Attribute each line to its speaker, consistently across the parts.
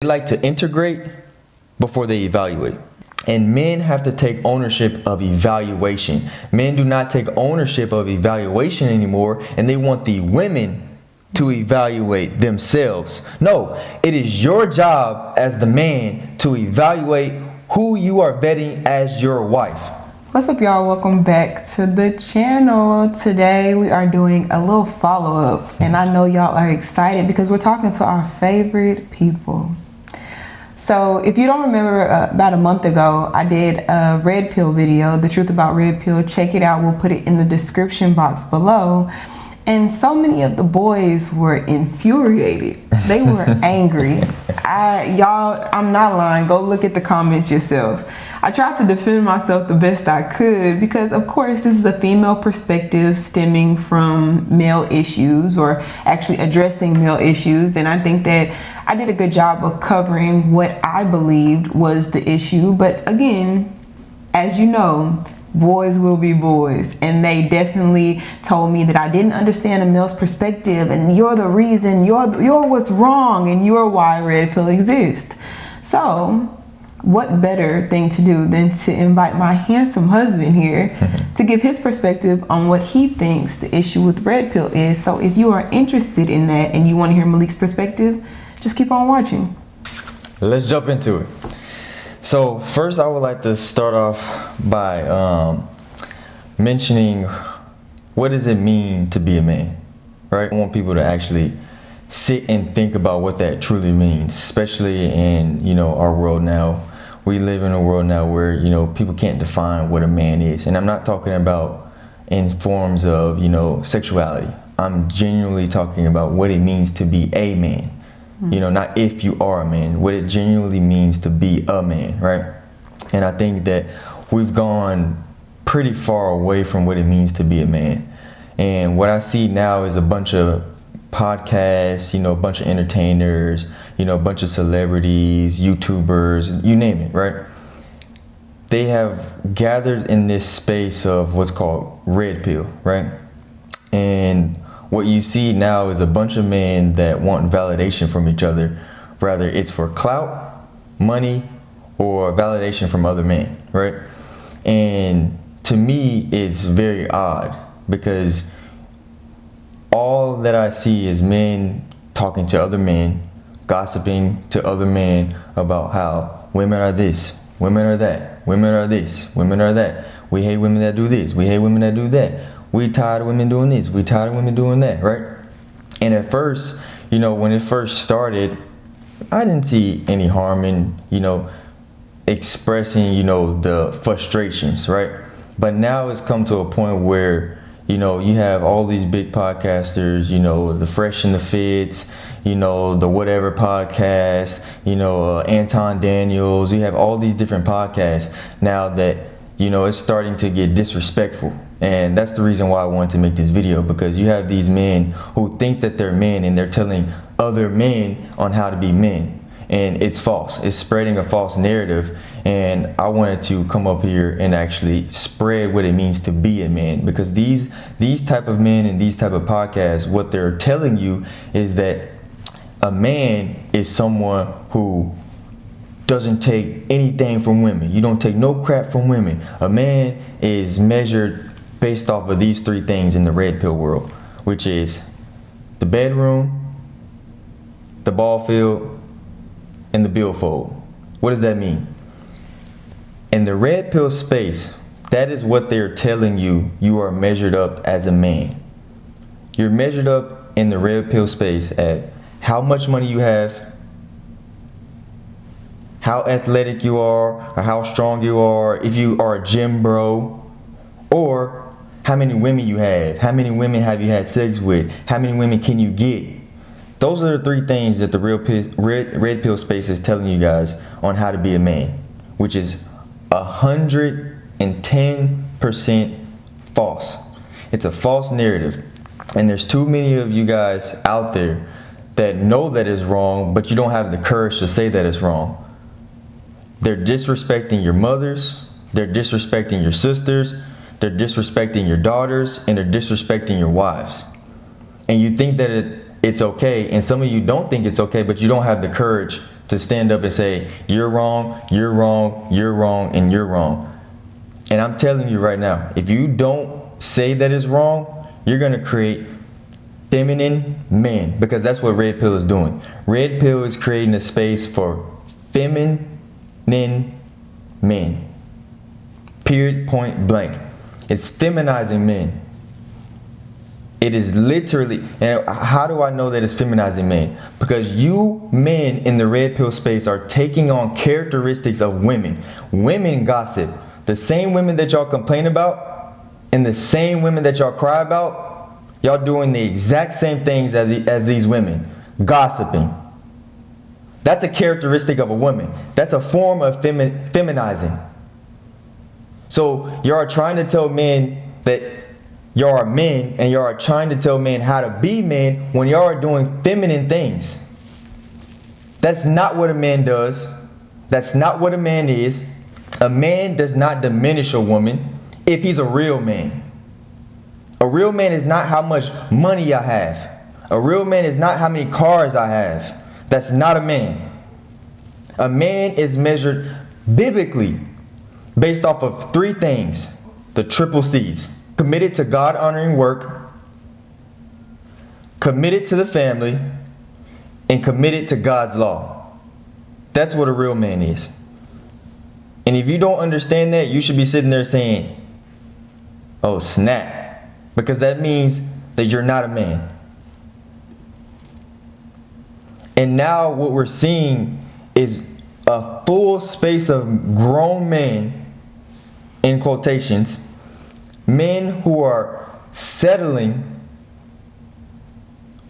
Speaker 1: They like to integrate before they evaluate. And men have to take ownership of evaluation. Men do not take ownership of evaluation anymore, and they want the women to evaluate themselves. No, it is your job as the man to evaluate who you are vetting as your wife.
Speaker 2: What's up, y'all? Welcome back to the channel. Today we are doing a little follow-up, and I know y'all are excited because we're talking to our favorite people. So if you don't remember, about a month ago, I did a red pill video, the truth about red pill. Check it out. We'll put it in the description box below. And so many of the boys were infuriated. They were angry. Y'all, I'm not lying. Go look at the comments yourself. I tried to defend myself the best I could because, of course, this is a female perspective stemming from male issues, or actually addressing male issues. And I think that I did a good job of covering what I believed was the issue. But again, as you know, boys will be boys, and they definitely told me that I didn't understand a male's perspective, and you're the reason, you're what's wrong, and you're why red pill exists. So what better thing to do than to invite my handsome husband here to give his perspective on what he thinks the issue with red pill is. So if you are interested in that and you want to hear Malik's perspective, just keep on watching.
Speaker 1: Let's jump into it. So first, I would like to start off by mentioning, what does it mean to be a man, right? I want people to actually sit and think about what that truly means, especially in, our world now. We live in a world now where, people can't define what a man is. And I'm not talking about in forms of, sexuality. I'm genuinely talking about what it means to be a man. Not if you are a man, what it genuinely means to be a man, right? And I think that we've gone pretty far away from what it means to be a man. And what I see now is a bunch of podcasts, a bunch of entertainers, a bunch of celebrities, YouTubers, you name it, right? They have gathered in this space of what's called red pill, right? And what you see now is a bunch of men that want validation from each other, whether it's for clout, money, or validation from other men, right? And to me, it's very odd because all that I see is men talking to other men, gossiping to other men about how women are this, women are that, women are this, women are that. We hate women that do this, we hate women that do that. We tired of women doing this, we tired of women doing that, right? And at first, when it first started, I didn't see any harm in, expressing, the frustrations, right? But now it's come to a point where, you have all these big podcasters, the Fresh and the Fits, the whatever podcast, Anton Daniels. You have all these different podcasts now that, it's starting to get disrespectful. And that's the reason why I wanted to make this video, because you have these men who think that they're men and they're telling other men on how to be men. And it's false. It's spreading a false narrative. And I wanted to come up here and actually spread what it means to be a man, because these type of men and these type of podcasts, what they're telling you is that a man is someone who doesn't take anything from women. You don't take no crap from women. A man is measured based off of these three things in the red pill world, which is the bedroom, the ball field, and the billfold. What does that mean? In the red pill space, that is what they're telling you. You are measured up as a man. You're measured up in the red pill space at how much money you have, how athletic you are, or how strong you are, if you are a gym bro, or how many women you have, how many women have you had sex with, how many women can you get. Those are the three things that the red pill space is telling you guys on how to be a man, which is 110% false. It's a false narrative. And there's too many of you guys out there that know that is wrong, but you don't have the courage to say that it's wrong. They're disrespecting your mothers, they're disrespecting your sisters, they're disrespecting your daughters, and they're disrespecting your wives. And you think that it's okay, and some of you don't think it's okay, but you don't have the courage to stand up and say, you're wrong, you're wrong, you're wrong, and you're wrong. And I'm telling you right now, if you don't say that it's wrong, you're going to create feminine men, because that's what Red Pill is doing. Red Pill is creating a space for feminine men. Period, point blank. It's feminizing men. It is literally, and how do I know that it's feminizing men? Because you men in the Red Pill space are taking on characteristics of women. Women gossip. The same women that y'all complain about and the same women that y'all cry about, y'all doing the exact same things as these women. Gossiping. That's a characteristic of a woman. That's a form of feminizing. So y'all are trying to tell men that y'all are men, and y'all are trying to tell men how to be men when y'all are doing feminine things. That's not what a man does. That's not what a man is. A man does not diminish a woman if he's a real man. A real man is not how much money I have. A real man is not how many cars I have. That's not a man. A man is measured biblically based off of 3 things. The triple C's. Committed to God-honoring work, committed to the family, and committed to God's law. That's what a real man is. And if you don't understand that, you should be sitting there saying, oh snap, because that means that you're not a man. And now what we're seeing is a full space of grown men, in quotations, men who are settling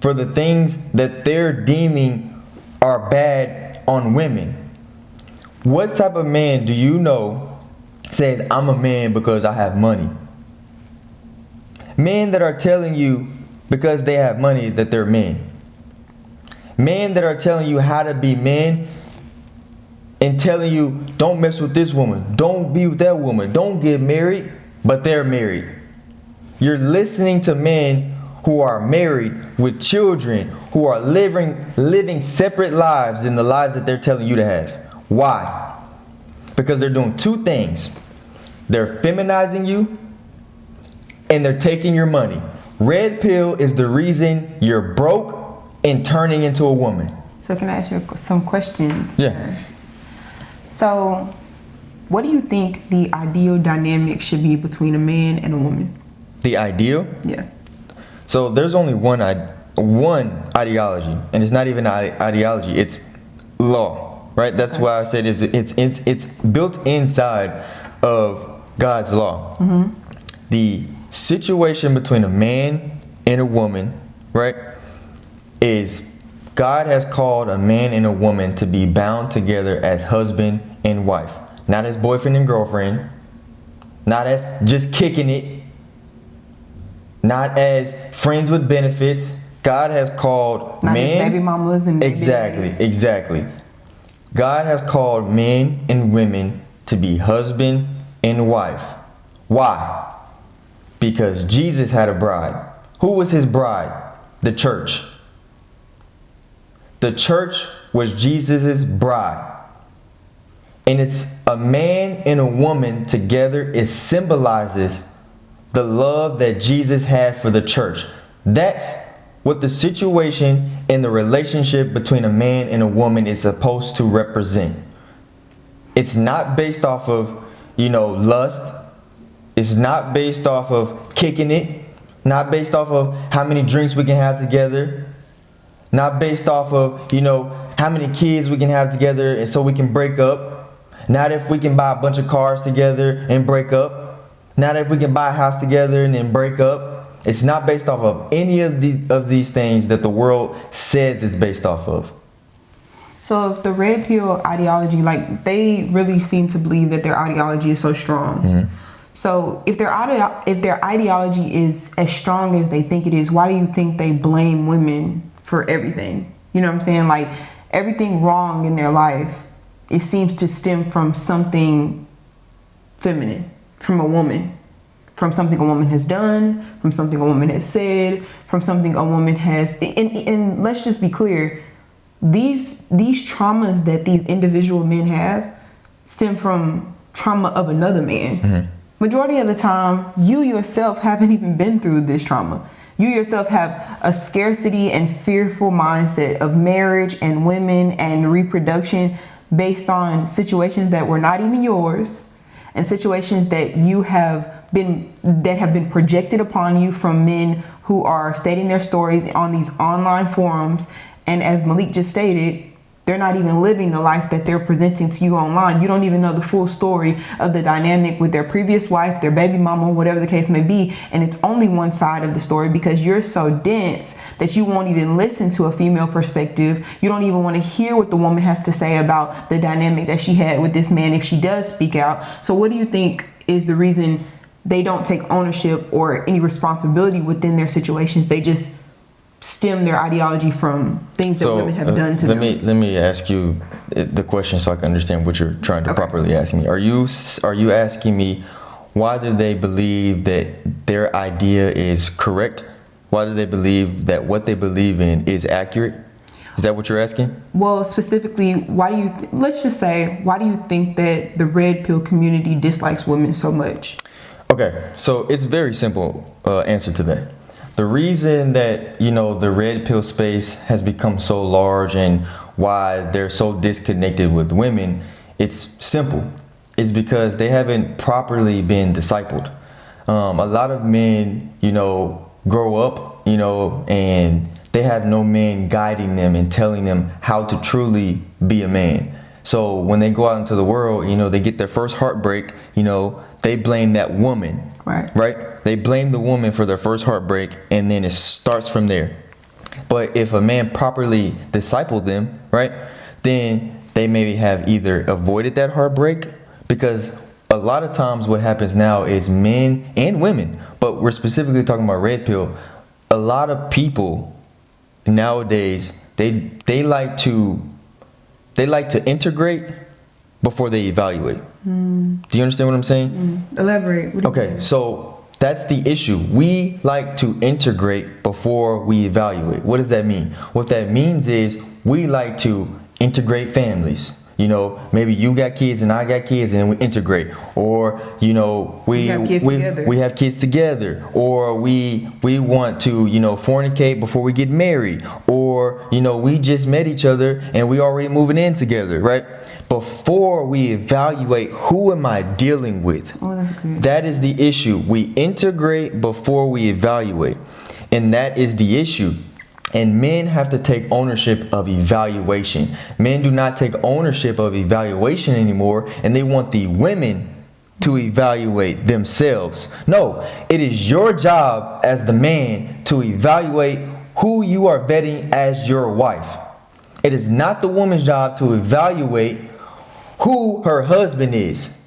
Speaker 1: for the things that they're deeming are bad on women. What type of man do you know says, I'm a man because I have money? Men that are telling you because they have money that they're men. Men that are telling you how to be men and telling you, don't mess with this woman, don't be with that woman, don't get married, but they're married. You're listening to men who are married with children, who are living separate lives than the lives that they're telling you to have. Why? Because they're doing 2 things. They're feminizing you and they're taking your money. Red Pill is the reason you're broke and turning into a woman.
Speaker 2: So can I ask you some questions?
Speaker 1: Yeah.
Speaker 2: So what do you think the ideal dynamic should be between a man and a woman?
Speaker 1: The ideal?
Speaker 2: Yeah.
Speaker 1: So there's only one ideology, and it's not even ideology, it's law, right? That's
Speaker 2: Okay.
Speaker 1: why I said it's built inside of God's law.
Speaker 2: Mm-hmm.
Speaker 1: The situation between a man and a woman, right, is God has called a man and a woman to be bound together as husband and wife. Not as boyfriend and girlfriend, not as just kicking it, not as friends with benefits. God has called
Speaker 2: Not
Speaker 1: man.
Speaker 2: as baby mamas and baby
Speaker 1: Exactly,
Speaker 2: daddies.
Speaker 1: exactly. God has called men and women to be husband and wife. Why? Because Jesus had a bride. Who was his bride? The church. The church was Jesus's bride. And it's a man and a woman together. It symbolizes the love that Jesus had for the church. That's what the situation and the relationship between a man and a woman is supposed to represent. It's not based off of, lust. It's not based off of kicking it. Not based off of how many drinks we can have together. Not based off of, how many kids we can have together and so we can break up. Not if we can buy a bunch of cars together and break up. Not if we can buy a house together and then break up. It's not based off of any of these things that the world says it's based off of.
Speaker 2: So if the red pill ideology, they really seem to believe that their ideology is so strong.
Speaker 1: Mm-hmm.
Speaker 2: So if their ideology is as strong as they think it is, why do you think they blame women for everything? You know what I'm saying? Like everything wrong in their life, it seems to stem from something feminine, from a woman, from something a woman has done, from something a woman has said, from something a woman has, and let's just be clear, these traumas that these individual men have stem from trauma of another man. Majority of the time, you yourself haven't even been through this trauma. You yourself have a scarcity and fearful mindset of marriage and women and reproduction based on situations that were not even yours, and situations that have been projected upon you from men who are stating their stories on these online forums. And as Malik just stated, they're not even living the life that they're presenting to you online. You don't even know the full story of the dynamic with their previous wife, their baby mama, whatever the case may be. And it's only one side of the story because you're so dense that you won't even listen to a female perspective. You don't even want to hear what the woman has to say about the dynamic that she had with this man if she does speak out. So what do you think is the reason they don't take ownership or any responsibility within their situations? They just stem their ideology from things that women have done to them.
Speaker 1: Let me ask you the question so I can understand what you're trying to properly ask me. Are you asking me, why do they believe that their idea is correct? Why do they believe that what they believe in is accurate? Is that what you're asking?
Speaker 2: Well, specifically, why do you think that the red pill community dislikes women so much?
Speaker 1: Okay, so it's very simple answer to that. The reason that, the red pill space has become so large and why they're so disconnected with women, it's simple. It's because they haven't properly been discipled. A lot of men, grow up, and they have no man guiding them and telling them how to truly be a man. So when they go out into the world, they get their first heartbreak, they blame that woman. Right? They blame the woman for their first heartbreak, and then it starts from there. But if a man properly discipled them, right, then they maybe have either avoided that heartbreak, because a lot of times what happens now is men and women, but we're specifically talking about red pill. A lot of people nowadays, they like to integrate before they evaluate. Do you understand what I'm saying?
Speaker 2: Elaborate.
Speaker 1: Okay, so that's the issue. We like to integrate before we evaluate. What does that mean? What that means is we like to integrate families. Maybe you got kids and I got kids, and we integrate. Or, we have kids together. Or we want to, fornicate before we get married. Or, we just met each other and we already moving in together, right? Before we evaluate, who am I dealing with?
Speaker 2: Oh, that's good.
Speaker 1: That is the issue. We integrate before we evaluate. And that is the issue. And men have to take ownership of evaluation. Men do not take ownership of evaluation anymore, and they want the women to evaluate themselves. No, it is your job as the man to evaluate who you are vetting as your wife. It is not the woman's job to evaluate who her husband is.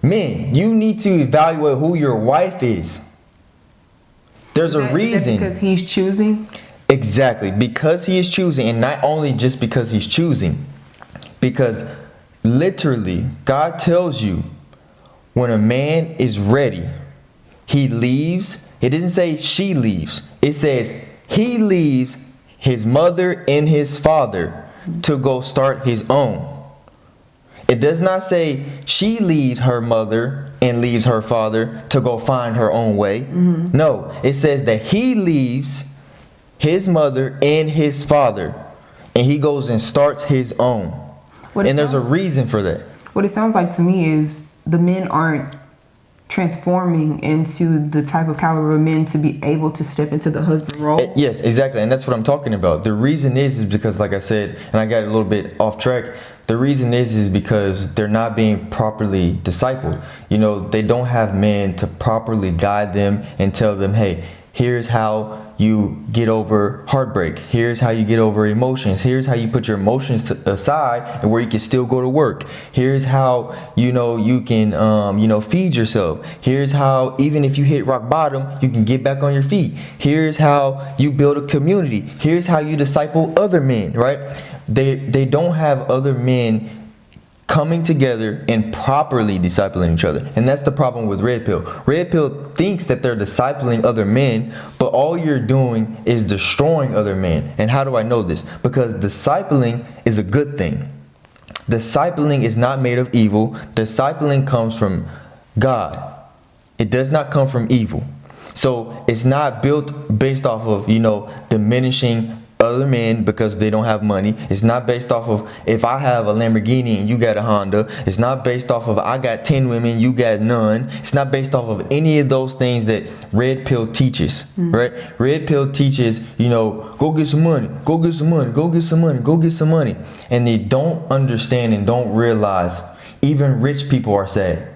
Speaker 1: Men, you need to evaluate who your wife is. There's a reason.
Speaker 2: Is that because he's choosing?
Speaker 1: Exactly, because he is choosing, and not only just because he's choosing, because literally God tells you when a man is ready, he leaves. It didn't say she leaves. It says he leaves his mother and his father to go start his own. It does not say she leaves her mother and leaves her father to go find her own way. No, it says that he leaves his mother and his father, and he goes and starts his own. And there's a reason for that.
Speaker 2: What it sounds like to me is the men aren't transforming into the type of caliber of men to be able to step into the husband role.
Speaker 1: Yes, exactly. And that's what I'm talking about. The reason is because, like I said, and I got a little bit off track, the reason is because they're not being properly discipled. They don't have men to properly guide them and tell them, hey, here's how you get over heartbreak. Here's how you get over emotions. Here's how you put your emotions aside and where you can still go to work. Here's how, you can, feed yourself. Here's how, even if you hit rock bottom, you can get back on your feet. Here's how you build a community. Here's how you disciple other men, right? They don't have other men coming together and properly discipling each other. And that's the problem with Red Pill. Red Pill thinks that they're discipling other men, but all you're doing is destroying other men. And how do I know this? Because discipling is a good thing. Discipling is not made of evil. Discipling comes from God. It does not come from evil. So it's not built based off of, diminishing other men because they don't have money. It's not based off of if I have a Lamborghini and you got a Honda. It's not based off of I got 10 women, you got none. It's not based off of any of those things that Red Pill teaches, right? Red Pill teaches, go get some money, go get some money, go get some money, go get some money. And they don't understand and don't realize even rich people are sad.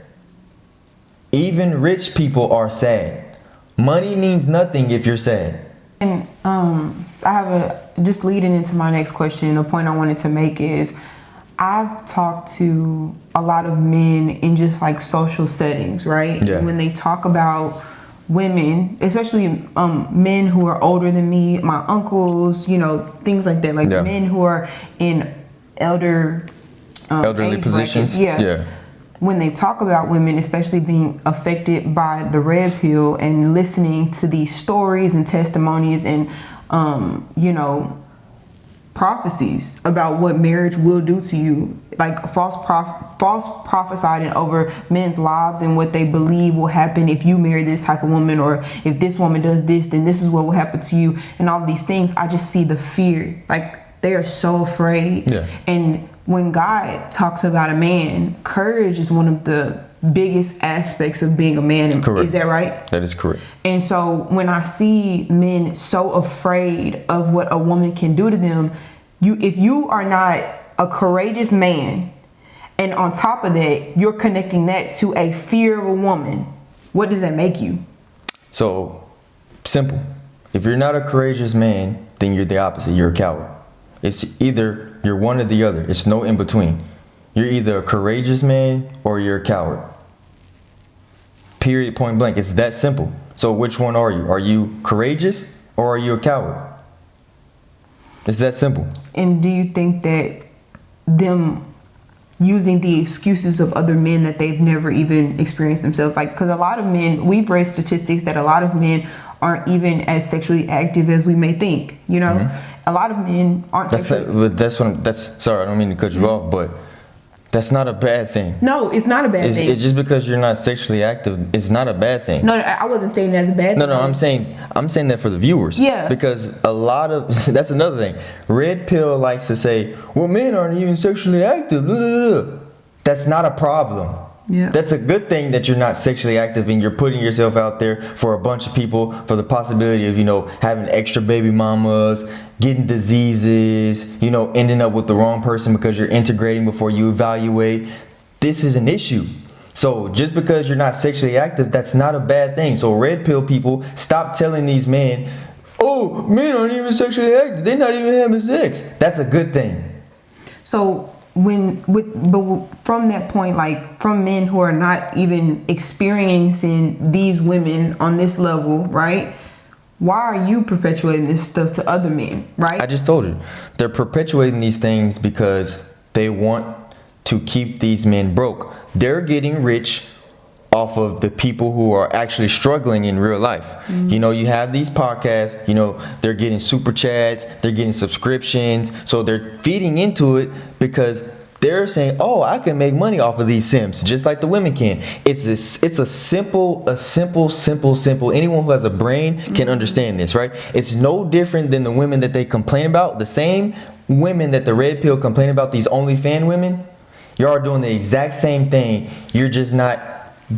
Speaker 1: Even rich people are sad. Money means nothing if you're sad.
Speaker 2: And I have just leading into my next question, the point I wanted to make is I've talked to a lot of men in just like social settings, right?
Speaker 1: Yeah.
Speaker 2: And when they talk about women, especially men who are older than me, my uncles, things like that, like men who are in elderly
Speaker 1: positions.
Speaker 2: Yeah. When they talk about women, especially being affected by the red pill and listening to these stories and testimonies and, prophecies about what marriage will do to you, like false prophesying over men's lives and what they believe will happen if you marry this type of woman, or if this woman does this, then this is what will happen to you, and all these things. I just see the fear. Like, they are so afraid.
Speaker 1: Yeah.
Speaker 2: And when God talks about a man, courage is one of the biggest aspects of being a man.
Speaker 1: Correct.
Speaker 2: Is that right?
Speaker 1: That is correct.
Speaker 2: And so when I see men so afraid of what a woman can do to them, if you are not a courageous man, and on top of that, you're connecting that to a fear of a woman, what does that make you?
Speaker 1: So, simple. If you're not a courageous man, then you're the opposite. You're a coward. It's either you're one or the other. It's no in between. You're either a courageous man or you're a coward. Period, point blank. It's that simple. So which one are you? Are you courageous or are you a coward? It's that simple.
Speaker 2: And do you think that them using the excuses of other men that they've never even experienced themselves, like, because a lot of men, we've read statistics that a lot of men aren't even as sexually active as we may think, A lot of men aren't
Speaker 1: sorry, I don't mean to cut you off, but that's not a bad thing.
Speaker 2: No, it's not a bad thing.
Speaker 1: It's just because you're not sexually active, it's not a bad thing.
Speaker 2: No, I wasn't saying that as a bad thing.
Speaker 1: No, I'm saying that for the viewers.
Speaker 2: Yeah.
Speaker 1: Because a lot of, that's another thing. Red Pill likes to say, well, men aren't even sexually active. Blah, blah, blah. That's not a problem.
Speaker 2: Yeah.
Speaker 1: That's a good thing that you're not sexually active and you're putting yourself out there for a bunch of people, for the possibility of, having extra baby mamas, getting diseases, ending up with the wrong person because you're integrating before you evaluate. This is an issue. So just because you're not sexually active, that's not a bad thing. So Red Pill people, stop telling these men, oh, men aren't even sexually active. They're not even having sex. That's a good thing.
Speaker 2: So from that point, like from men who are not even experiencing these women on this level, right? Why are you perpetuating this stuff to other men, right?
Speaker 1: I just told you. They're perpetuating these things because they want to keep these men broke. They're getting rich off of the people who are actually struggling in real life. Mm-hmm. You have these podcasts, they're getting super chats, they're getting subscriptions. So they're feeding into it because they're saying, oh, I can make money off of these simps, just like the women can. It's a simple. Anyone who has a brain can understand this, right? It's no different than the women that they complain about. The same women that the Red Pill complain about, these OnlyFans women, you're doing the exact same thing. You're just not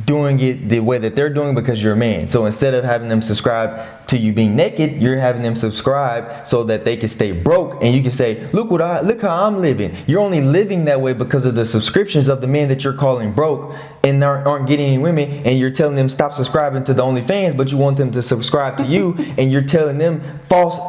Speaker 1: doing it the way that they're doing because you're a man. So instead of having them subscribe to you being naked, you're having them subscribe so that they can stay broke, and you can say, look how I'm living. You're only living that way because of the subscriptions of the men that you're calling broke and aren't getting any women, and you're telling them stop subscribing to the OnlyFans, but you want them to subscribe to you, and you're telling them false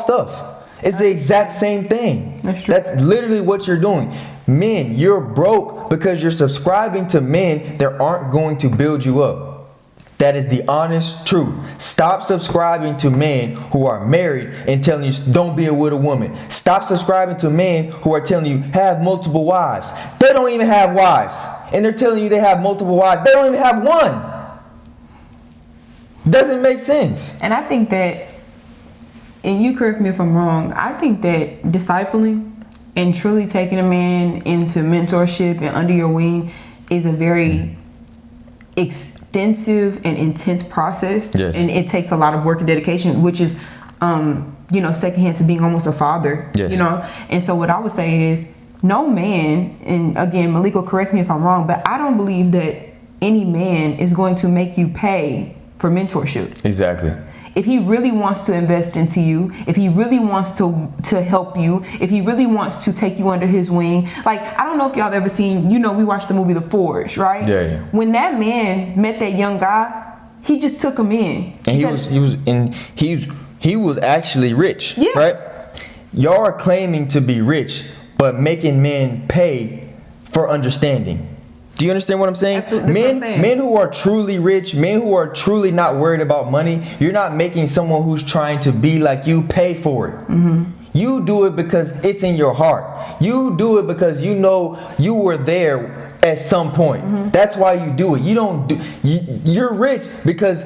Speaker 1: stuff. It's the exact same thing.
Speaker 2: That's true.
Speaker 1: That's literally what you're doing. Men, you're broke because you're subscribing to men that aren't going to build you up. That is the honest truth. Stop subscribing to men who are married and telling you don't be with a woman. Stop subscribing to men who are telling you have multiple wives. They don't even have wives. And they're telling you they have multiple wives. They don't even have one. Doesn't make sense.
Speaker 2: And I think that, and you correct me if I'm wrong, I think that discipling and truly taking a man into mentorship and under your wing is a very extensive and intense process.
Speaker 1: Yes.
Speaker 2: And it takes a lot of work and dedication, which is secondhand to being almost a father.
Speaker 1: Yes.
Speaker 2: And so what I would say is no man, and again, Malik will correct me if I'm wrong, but I don't believe that any man is going to make you pay for mentorship.
Speaker 1: Exactly.
Speaker 2: If he really wants to invest into you, if he really wants to help you, if he really wants to take you under his wing, like, I don't know if y'all have ever seen, we watched the movie The Forge, right?
Speaker 1: Yeah.
Speaker 2: When that man met that young guy, he just took him in.
Speaker 1: And he was actually rich,
Speaker 2: Yeah.
Speaker 1: right? Y'all are claiming to be rich, but making men pay for understanding. Do you understand what I'm saying?
Speaker 2: Absolutely. That's what I'm saying.
Speaker 1: Men who are truly rich, men who are truly not worried about money, you're not making someone who's trying to be like you pay for it.
Speaker 2: Mm-hmm.
Speaker 1: You do it because it's in your heart. You do it because you know you were there at some point.
Speaker 2: Mm-hmm.
Speaker 1: That's why you do it. You're rich because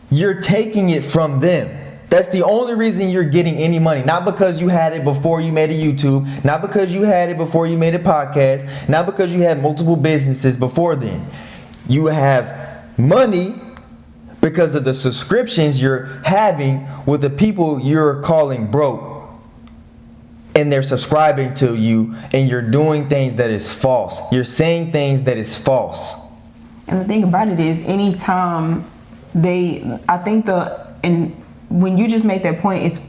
Speaker 1: you're taking it from them. That's the only reason you're getting any money. Not because you had it before you made a YouTube. Not because you had it before you made a podcast. Not because you had multiple businesses before then. You have money because of the subscriptions you're having with the people you're calling broke. And they're subscribing to you, and you're doing things that is false. You're saying things that is false.
Speaker 2: And the thing about it is, anytime when you just make that point, it's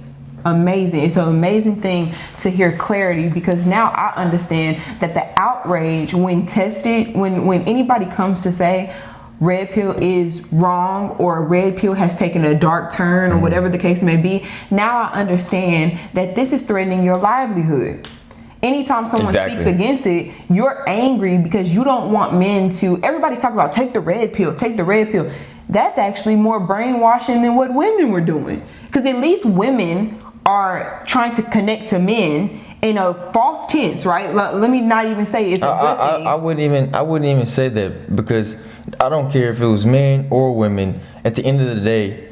Speaker 2: amazing. It's an amazing thing to hear clarity, because now I understand that the outrage when tested, when anybody comes to say red pill is wrong or red pill has taken a dark turn or whatever the case may be, now I understand that this is threatening your livelihood. Anytime someone speaks against it, you're angry because you don't want men to, everybody's talking about take the red pill, take the red pill. That's actually more brainwashing than what women were doing. Because at least women are trying to connect to men in a false tense, right? Let me not even say it's a good thing.
Speaker 1: I wouldn't even say that, because I don't care if it was men or women. At the end of the day,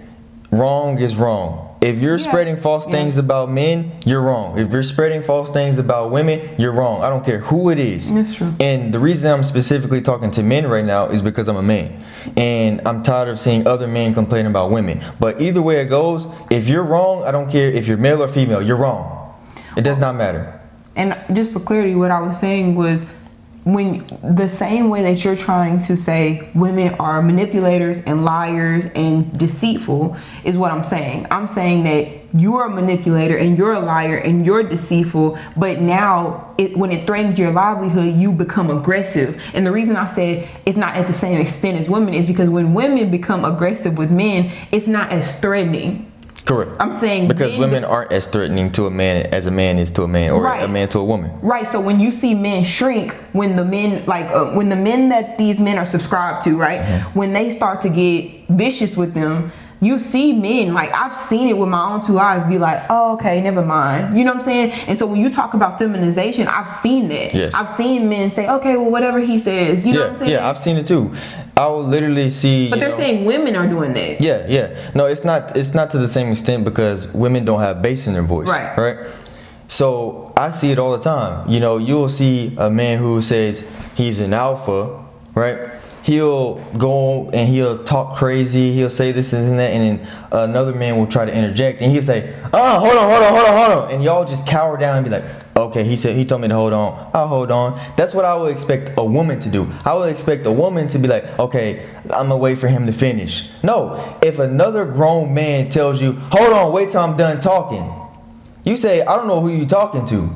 Speaker 1: wrong is wrong. If you're spreading false things about men, you're wrong. If you're spreading false things about women, you're wrong. I don't care who it is.
Speaker 2: That's true.
Speaker 1: And the reason I'm specifically talking to men right now is because I'm a man. And I'm tired of seeing other men complaining about women. But either way it goes, if you're wrong, I don't care if you're male or female, you're wrong. It does not matter.
Speaker 2: And just for clarity, what I was saying was, when the same way that you're trying to say women are manipulators and liars and deceitful is what I'm saying. I'm saying that you're a manipulator and you're a liar and you're deceitful, but now when it threatens your livelihood, you become aggressive. And the reason I said it's not at the same extent as women is because when women become aggressive with men, it's not as threatening.
Speaker 1: Correct.
Speaker 2: I'm saying
Speaker 1: because women aren't as threatening to a man as a man is to a man, or a man to a woman.
Speaker 2: Right. So when you see men shrink, when the men when the men that these men are subscribed to, right, when they start to get vicious with them, you see men, like I've seen it with my own two eyes, be like, oh, okay, never mind. You know what I'm saying? And so when you talk about feminization, I've seen that. Yes. I've seen men say, okay, well, whatever he says. You know what I'm saying?
Speaker 1: Yeah, I've seen it too. I will literally see.
Speaker 2: But they're saying women are doing that.
Speaker 1: Yeah. No, it's not to the same extent, because women don't have bass in their voice. Right. So I see it all the time. You'll see a man who says he's an alpha, right? He'll go and he'll talk crazy. He'll say this and that, and then another man will try to interject, and he'll say, "Oh, hold on," and y'all just cower down and be like, "Okay, he told me to hold on. I'll hold on." That's what I would expect a woman to do. I would expect a woman to be like, "Okay, I'm gonna wait for him to finish." No, if another grown man tells you, "Hold on, wait till I'm done talking," you say, "I don't know who you talking to,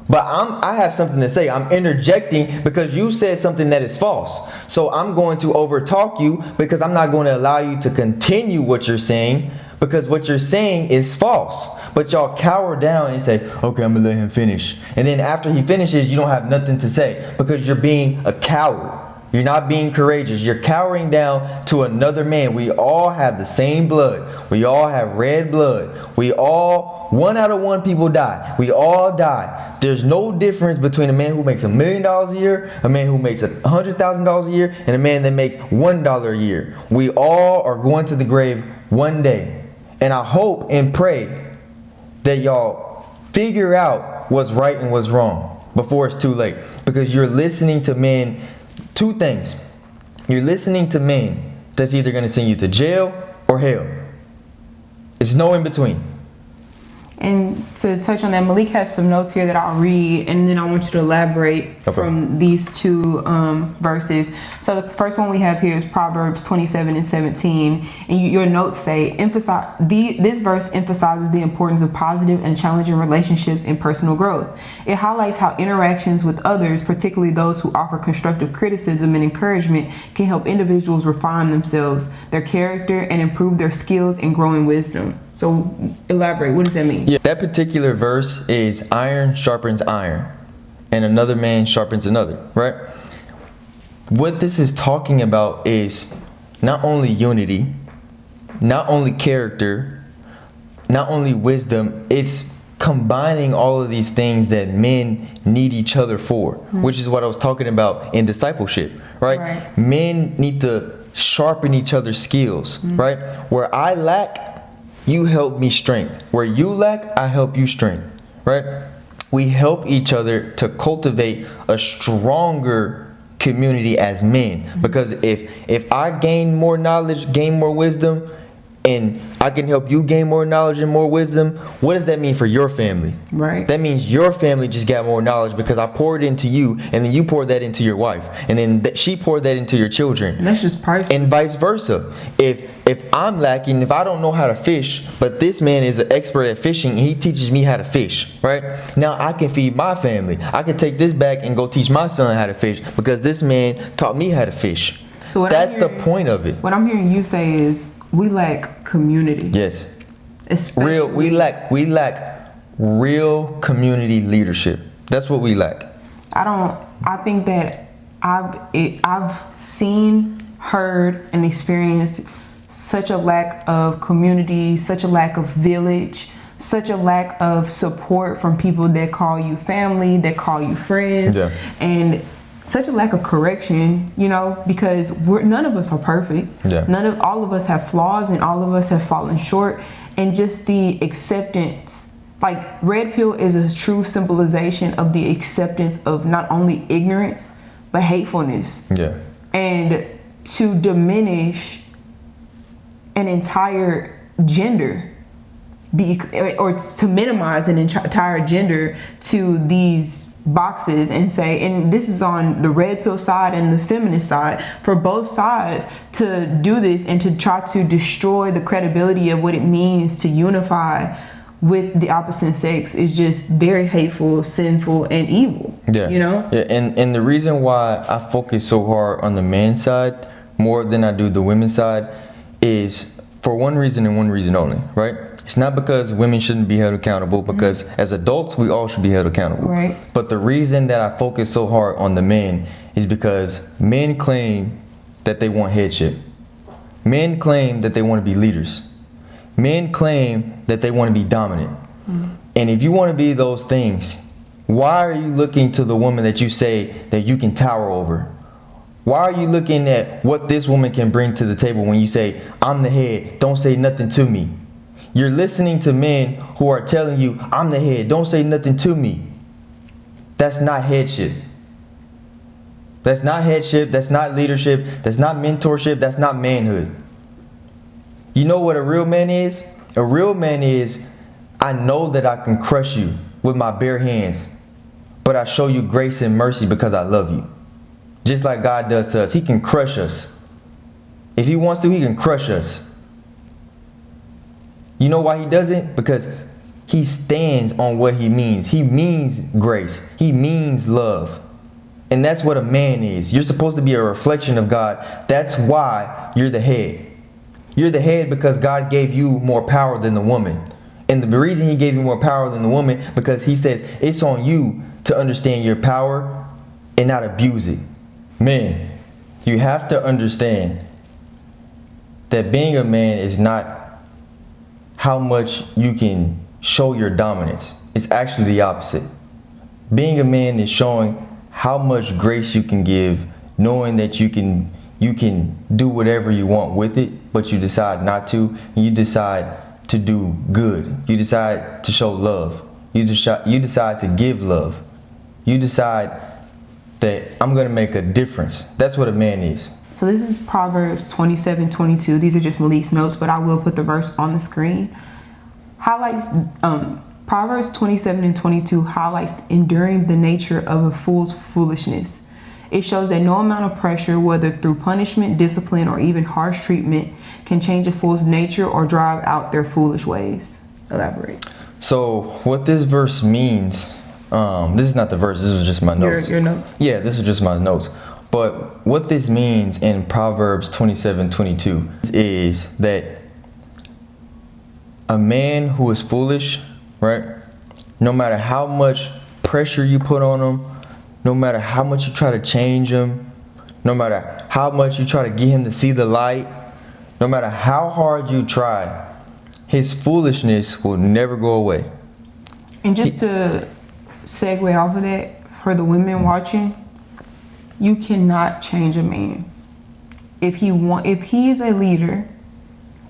Speaker 1: but I have something to say. I'm interjecting because you said something that is false. So I'm going to overtalk you because I'm not going to allow you to continue what you're saying, because what you're saying is false." But y'all cower down and say, "Okay, I'm gonna let him finish." And then after he finishes, you don't have nothing to say because you're being a coward. You're not being courageous. You're cowering down to another man. We all have the same blood. We all have red blood. We all, 1 out of 1 people die. We all die. There's no difference between a man who makes $1 million a year, a man who makes $100,000 a year, and a man that makes $1 a year. We all are going to the grave one day. And I hope and pray that y'all figure out what's right and what's wrong before it's too late. Because you're listening to men. 2 things. You're listening to men that's either going to send you to jail or hell. It's no in between.
Speaker 2: And to touch on that, Malik has some notes here that I'll read, and then I want you to elaborate from these 2 verses. So the first one we have here is Proverbs 27:17, and your notes say, this verse emphasizes the importance of positive and challenging relationships in personal growth. It highlights how interactions with others, particularly those who offer constructive criticism and encouragement, can help individuals refine themselves, their character, and improve their skills and grow in wisdom. So elaborate, what does that mean?
Speaker 1: Yeah, that particular verse is iron sharpens iron, and another man sharpens another, right? What this is talking about is not only unity, not only character, not only wisdom, it's combining all of these things that men need each other for, which is what I was talking about in discipleship, right? Men need to sharpen each other's skills, right? Where I lack, you help me strength. Where you lack, I help you strength, right? We help each other to cultivate a stronger community as men. Because if I gain more knowledge, gain more wisdom, and I can help you gain more knowledge and more wisdom, what does that mean for your family?
Speaker 2: Right.
Speaker 1: That means your family just got more knowledge because I poured into you, and then you poured that into your wife, and then she poured that into your children.
Speaker 2: And that's just perfect.
Speaker 1: And vice versa. If I'm lacking, if I don't know how to fish, but this man is an expert at fishing and he teaches me how to fish, right? Now I can feed my family. I can take this back and go teach my son how to fish because this man taught me how to fish. So that's the point of it.
Speaker 2: What I'm hearing you say is we lack community.
Speaker 1: Yes. We lack real community leadership. That's what we lack.
Speaker 2: I think that I've seen, heard, and experienced such a lack of community, such a lack of village, such a lack of support from people that call you family, that call you friends, and such a lack of correction, because none of us are perfect. All of us have flaws, and all of us have fallen short. And just the acceptance, like red pill is a true symbolization of the acceptance of not only ignorance but hatefulness. And to diminish an entire gender, or to minimize an entire gender to these boxes and say, and this is on the red pill side and the feminist side, for both sides to do this and to try to destroy the credibility of what it means to unify with the opposite sex is just very hateful, sinful, and evil. And the reason why I focus so hard on the man's side more than I do the women's side is for one reason and one reason only, right? It's not because women shouldn't be held accountable, because as adults, we all should be held accountable. Right. But the reason that I focus so hard on the men is because men claim that they want headship. Men claim that they want to be leaders. Men claim that they want to be dominant. And if you want to be those things, why are you looking to the woman that you say that you can tower over? Why are you looking at what this woman can bring to the table when you say, I'm the head, don't say nothing to me? You're listening to men who are telling you, I'm the head, don't say nothing to me. That's not headship. That's not headship, that's not leadership, that's not mentorship, that's not manhood. You know what a real man is? A real man is, I know that I can crush you with my bare hands, but I show you grace and mercy because I love you. Just like God does to us. He can crush us. If he wants to, he can crush us. You know why he does it? Because he stands on what he means. He means grace. He means love. And that's what a man is. You're supposed to be a reflection of God. That's why you're the head. You're the head because God gave you more power than the woman. And the reason he gave you more power than the woman, because he says it's on you to understand your power and not abuse it. Man,
Speaker 1: you have to understand that being a man is not how much you can show your dominance. It's actually the opposite. Being a man is showing how much grace you can give, knowing that you can do whatever you want with it, but you decide not to, and you decide to do good. You decide to show love. You decide to give love. You decide that I'm going to make a difference. That's what a man is.
Speaker 2: So this is Proverbs 27:22. These are just Malik's notes, but I will put the verse on the screen. Proverbs 27:22 highlights enduring the nature of a fool's foolishness. It shows that no amount of pressure, whether through punishment, discipline, or even harsh treatment, can change a fool's nature or drive out their foolish ways. Elaborate.
Speaker 1: So what this verse means, this is not the verse, this was just my notes.
Speaker 2: Your notes?
Speaker 1: Yeah, this was just my notes. But what this means in Proverbs 27:22 is that a man who is foolish, right? No matter how much pressure you put on him, no matter how much you try to change him, no matter how much you try to get him to see the light, no matter how hard you try, his foolishness will never go away.
Speaker 2: And just to segue off of that, for the women watching, you cannot change a man. If he is a leader,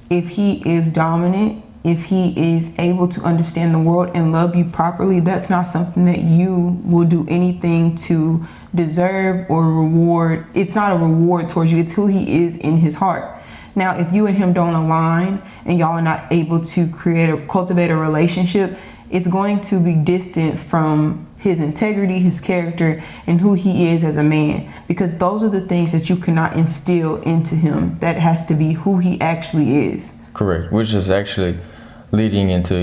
Speaker 2: if he is dominant, if he is able to understand the world and love you properly, that's not something that you will do anything to deserve or reward. It's not a reward towards you. It's who he is in his heart. Now, if you and him don't align and y'all are not able to cultivate a relationship, it's going to be distant from his integrity, his character, and who he is as a man, because those are the things that you cannot instill into him. That has to be who he actually is.
Speaker 1: Correct. Which is actually leading into,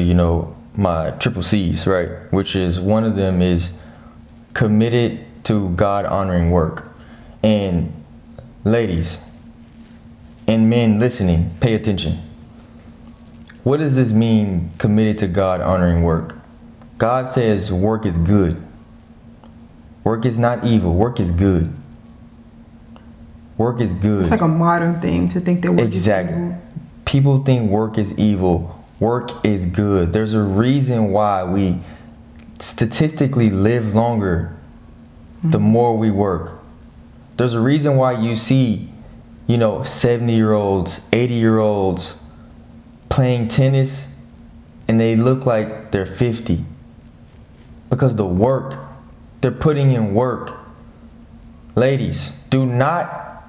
Speaker 1: my triple C's, right? Which is, one of them is committed to God honoring work. And ladies and men listening, pay attention. What does this mean, committed to God honoring work? God says work is good. Work is not evil. Work is good. Work is good.
Speaker 2: It's like a modern thing to think that work is evil.
Speaker 1: People think work is evil. Work is good. There's a reason why we statistically live longer the more we work. There's a reason why you see, 70-year-olds, 80-year-olds playing tennis and they look like they're 50. Because they're putting in work. Ladies, do not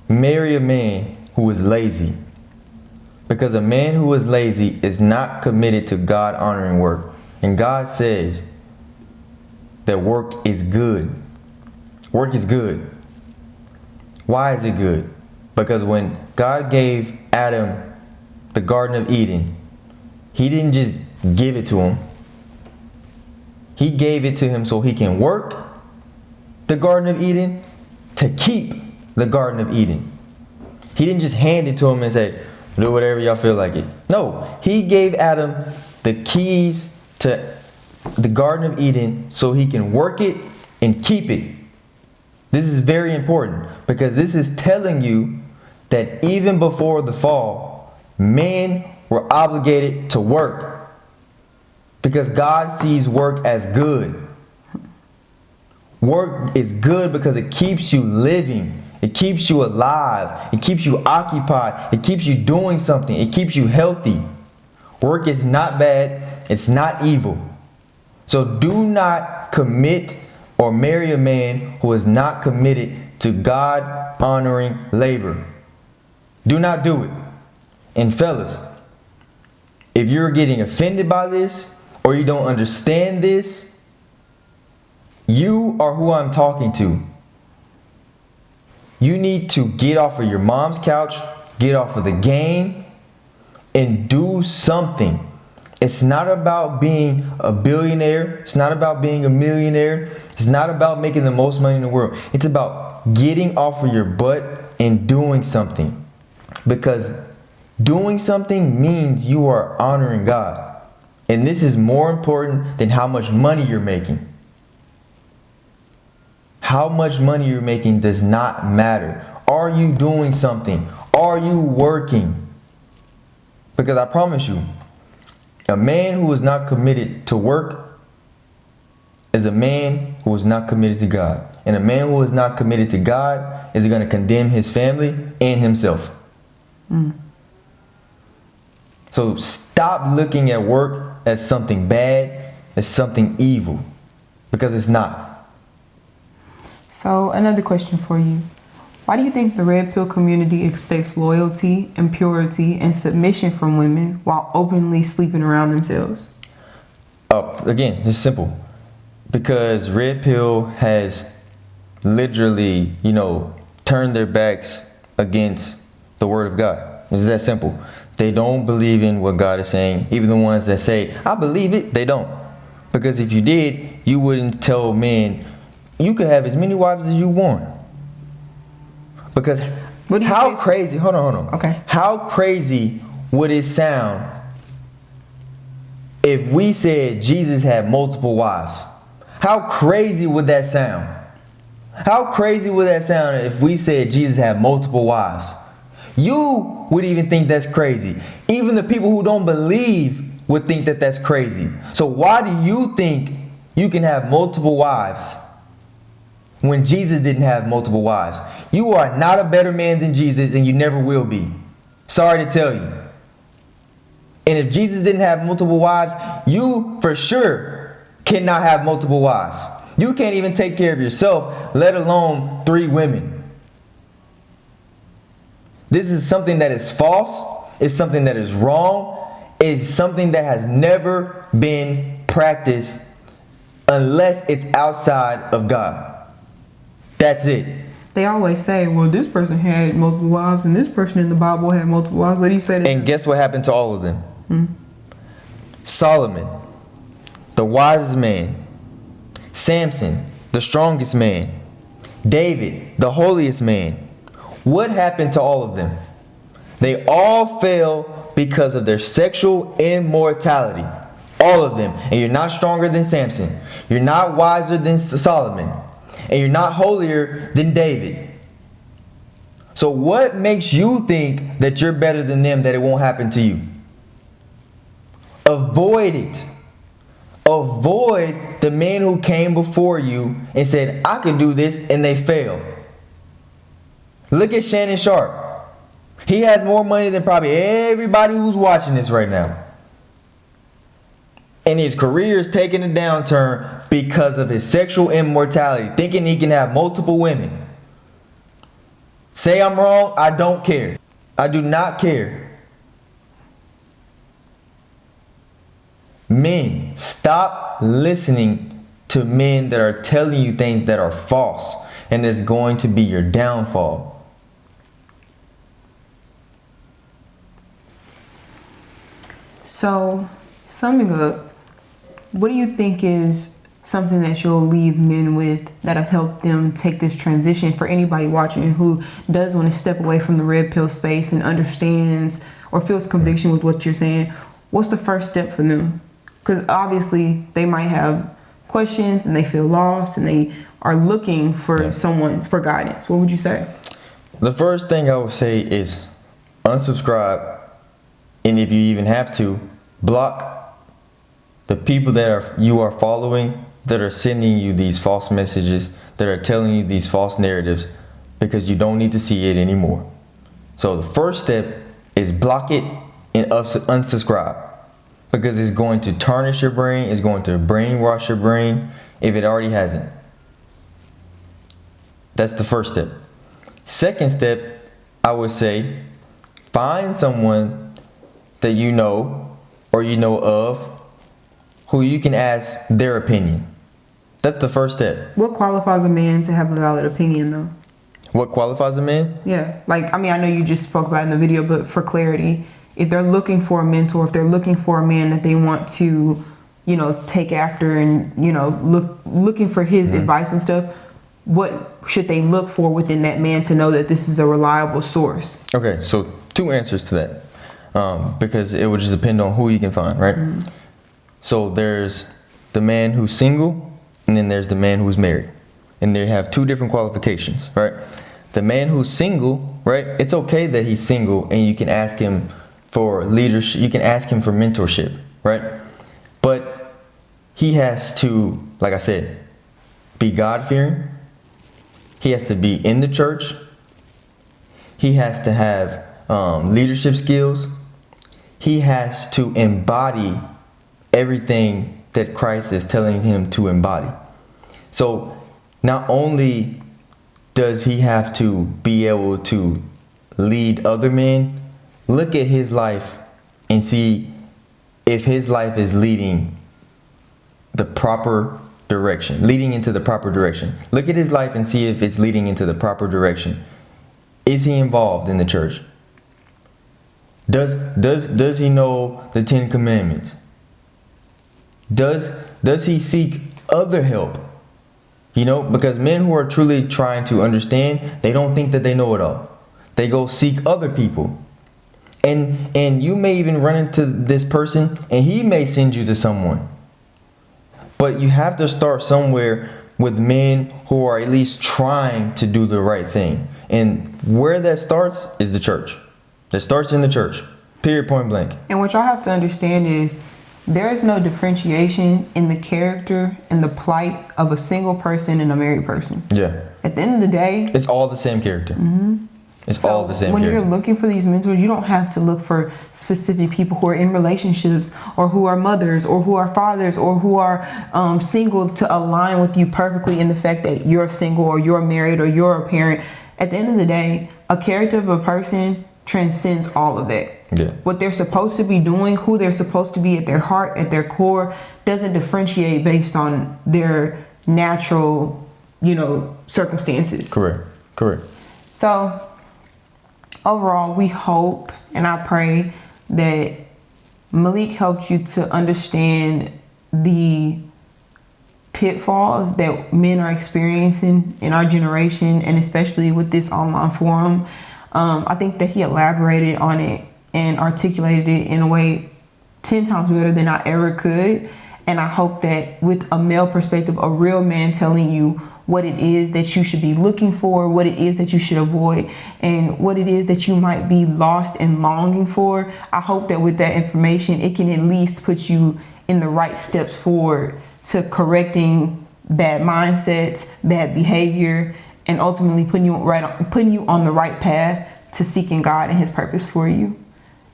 Speaker 1: marry a man who is lazy. Because a man who is lazy is not committed to God honoring work. And God says that work is good. Work is good. Why is it good? Because when God gave Adam the Garden of Eden, he didn't just give it to him. He gave it to him so he can work the Garden of Eden to keep the Garden of Eden. He didn't just hand it to him and say, do whatever y'all feel like it. No, he gave Adam the keys to the Garden of Eden so he can work it and keep it. This is very important because this is telling you that even before the fall, men were obligated to work because God sees work as good. Work is good because it keeps you living. It keeps you alive. It keeps you occupied. It keeps you doing something. It keeps you healthy. Work is not bad. It's not evil. So do not commit or marry a man who is not committed to God honoring labor. Do not do it. And fellas, if you're getting offended by this or you don't understand this, you are who I'm talking to. You need to get off of your mom's couch, get off of the game, and do something. It's not about being a billionaire. It's not about being a millionaire. It's not about making the most money in the world. It's about getting off of your butt and doing something. Because doing something means you are honoring God. And this is more important than how much money you're making. how much money you're making does not matter. Are you doing something? Are you working? Because I promise you, a man who is not committed to work is a man who is not committed to God. And a man who is not committed to God is going to condemn his family and himself. So stop looking at work as something bad, as something evil, because it's not.
Speaker 2: So another question for you. Why do you think the red pill community expects loyalty and purity and submission from women while openly sleeping around themselves?
Speaker 1: Again, it's simple. Because red pill has literally, turned their backs against the word of God. It's that simple. They don't believe in what God is saying. Even the ones that say, I believe it, they don't. Because if you did, you wouldn't tell men, you could have as many wives as you want. Because how crazy, hold on.
Speaker 2: Okay.
Speaker 1: How crazy would it sound if we said Jesus had multiple wives? How crazy would that sound? How crazy would that sound if we said Jesus had multiple wives? You would even think that's crazy. Even the people who don't believe would think that that's crazy. So why do you think you can have multiple wives when Jesus didn't have multiple wives? You are not a better man than Jesus, and you never will be. Sorry to tell you. And if Jesus didn't have multiple wives, you for sure cannot have multiple wives. You can't even take care of yourself, let alone 3 women. This is something that is false. It's something that is wrong. It's something that has never been practiced unless it's outside of God. That's it.
Speaker 2: They always say, well, this person had multiple wives and this person in the Bible had multiple wives. What do you say to them?
Speaker 1: And guess what happened to all of them? Solomon, the wisest man. Samson, the strongest man. David, the holiest man. What happened to all of them? They all fell because of their sexual immortality. All of them. And you're not stronger than Samson. You're not wiser than Solomon. And you're not holier than David. So what makes you think that you're better than them, that it won't happen to you? Avoid it. Avoid the man who came before you and said, I can do this, and they failed. Look at Shannon Sharp. He has more money than probably everybody who's watching this right now. And his career is taking a downturn because of his sexual immortality, thinking he can have multiple women. Say I'm wrong, I don't care. I do not care. Men, stop listening to men that are telling you things that are false, and it's going to be your downfall.
Speaker 2: So, summing up, what do you think is something that you'll leave men with that'll help them take this transition for anybody watching who does want to step away from the red pill space and understands or feels conviction with what you're saying? What's the first step for them? Because obviously they might have questions and they feel lost and they are looking for someone for guidance. What would you say?
Speaker 1: The first thing I would say is unsubscribe, and if you even have to, block the people that you are following that are sending you these false messages, that are telling you these false narratives, because you don't need to see it anymore. So the first step is block it and unsubscribe, because it's going to tarnish your brain, it's going to brainwash your brain if it already hasn't. That's the first step. Second step, I would say, find someone that you know or you know of who you can ask their opinion. That's the first step.
Speaker 2: What qualifies a man to have a valid opinion, though?
Speaker 1: What qualifies a man?
Speaker 2: Yeah, like, I mean, I know you just spoke about it in the video, but for clarity, if they're looking for a mentor, if they're looking for a man that they want to, take after and, looking for his advice and stuff, what should they look for within that man to know that this is a reliable source?
Speaker 1: Okay, so 2 answers to that, because it would just depend on who you can find, right? So there's the man who's single, and then there's the man who's married. and they have two different qualifications, right? The man who's single, right? It's okay that he's single and you can ask him for leadership, you can ask him for mentorship, right? But he has to, like I said, be God-fearing. He has to be in the church. He has to have leadership skills. He has to embody everything that Christ is telling him to embody. So not only does he have to be able to lead other men, look at his life and see if his life is leading the proper direction, leading into the proper direction. Look at his life and see if it's leading into the proper direction. Is he involved in the church? Does he know the 10 Commandments? Does he seek other help? You know, because men who are truly trying to understand, they don't think that they know it all. They go seek other people. And you may even run into this person and he may send you to someone. But you have to start somewhere with men who are at least trying to do the right thing. And where that starts is the church. That starts in the church. Period, point blank.
Speaker 2: And what y'all have to understand is there is no differentiation in the character and the plight of a single person and a married person.
Speaker 1: Yeah.
Speaker 2: At the end of the day,
Speaker 1: it's all the same character.
Speaker 2: Mm-hmm.
Speaker 1: It's all the same
Speaker 2: when
Speaker 1: character.
Speaker 2: you're looking for these mentors, you don't have to look for specific people who are in relationships or who are mothers or who are fathers or who are single to align with you perfectly in the fact that you're single or you're married or you're a parent. At the end of the day, a character of a person transcends all of that.
Speaker 1: Yeah.
Speaker 2: What they're supposed to be doing, who they're supposed to be at their heart, at their core, doesn't differentiate based on their natural, circumstances.
Speaker 1: Correct.
Speaker 2: So overall, we hope and I pray that Malik helped you to understand the pitfalls that men are experiencing in our generation, and especially with this online forum. I think that he elaborated on it and articulated it in a way 10 times better than I ever could. And I hope that with a male perspective, a real man telling you what it is that you should be looking for, what it is that you should avoid, and what it is that you might be lost and longing for. I hope that with that information, it can at least put you in the right steps forward to correcting bad mindsets, bad behavior, and ultimately putting you on the right path to seeking God and His purpose for you.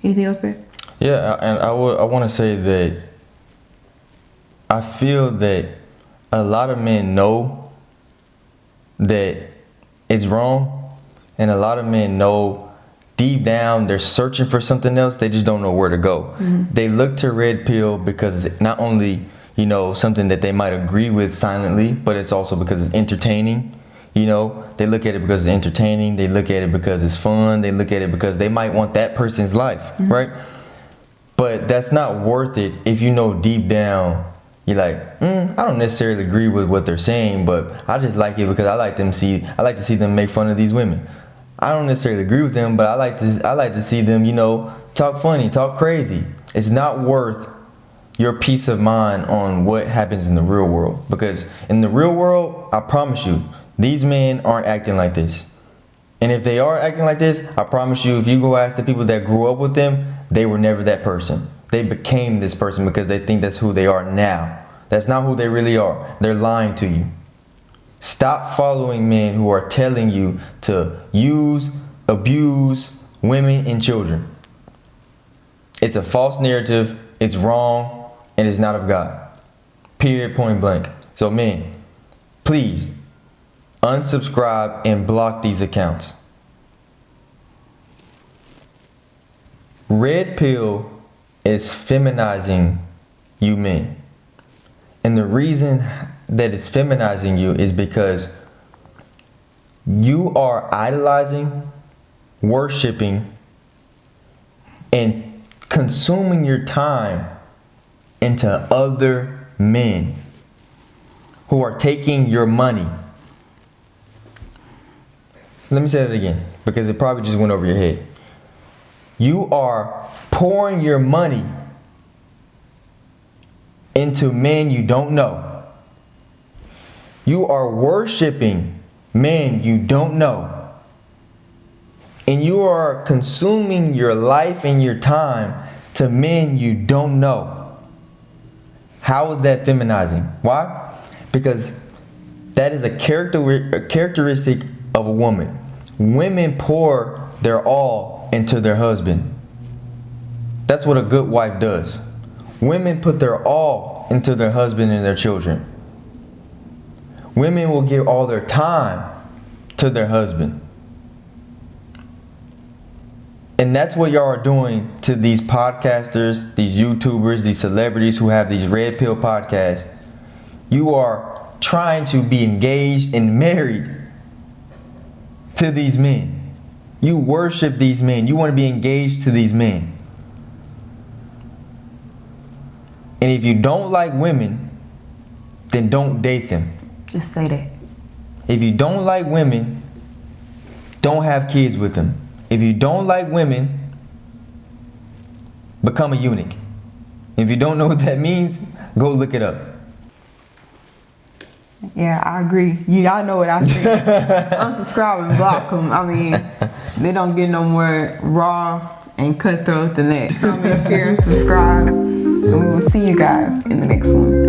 Speaker 2: Anything else, babe?
Speaker 1: Yeah, and I want to say that I feel that a lot of men know that it's wrong, and a lot of men know deep down they're searching for something else. They just don't know where to go. Mm-hmm. They look to red pill because it's not only something that they might agree with silently, but it's also because it's entertaining. They look at it because it's entertaining. They look at it because it's fun. They look at it because they might want that person's life, mm-hmm. right? But that's not worth it if you know deep down you're like, I don't necessarily agree with what they're saying, but I just like it because I like to see them make fun of these women. I don't necessarily agree with them, but I like to see them, talk funny, talk crazy. It's not worth your peace of mind on what happens in the real world, because in the real world, I promise you, these men aren't acting like this. And if they are acting like this, I promise you, if you go ask the people that grew up with them, they were never that person. They became this person because they think that's who they are now. That's not who they really are. They're lying to you. Stop following men who are telling you to use, abuse women and children. It's a false narrative. It's wrong, and it's not of God. Period, point blank. So men, please unsubscribe and block these accounts. Red pill is feminizing you men. And the reason that it's feminizing you is because you are idolizing, worshiping, and consuming your time into other men who are taking your money. Let me say that again, because it probably just went over your head. You are pouring your money into men you don't know. You are worshiping men you don't know. And you are consuming your life and your time to men you don't know. How is that feminizing? Why? Because that is a characteristic of a woman. Women pour their all into their husband. That's what a good wife does. Women put their all into their husband and their children. Women will give all their time to their husband. And that's what y'all are doing to these podcasters, these YouTubers, these celebrities who have these red pill podcasts. You are trying to be engaged and married to these men. You worship these men. You want to be engaged to these men. And if you don't like women, then don't date them.
Speaker 2: Just say that.
Speaker 1: If you don't like women, don't have kids with them. If you don't like women, become a eunuch. If you don't know what that means, go look it up.
Speaker 2: Yeah, I agree. Y'all know what I think. Unsubscribe and block them. I mean, they don't get no more raw and cutthroat than that. Comment, share, subscribe, and we will see you guys in the next one.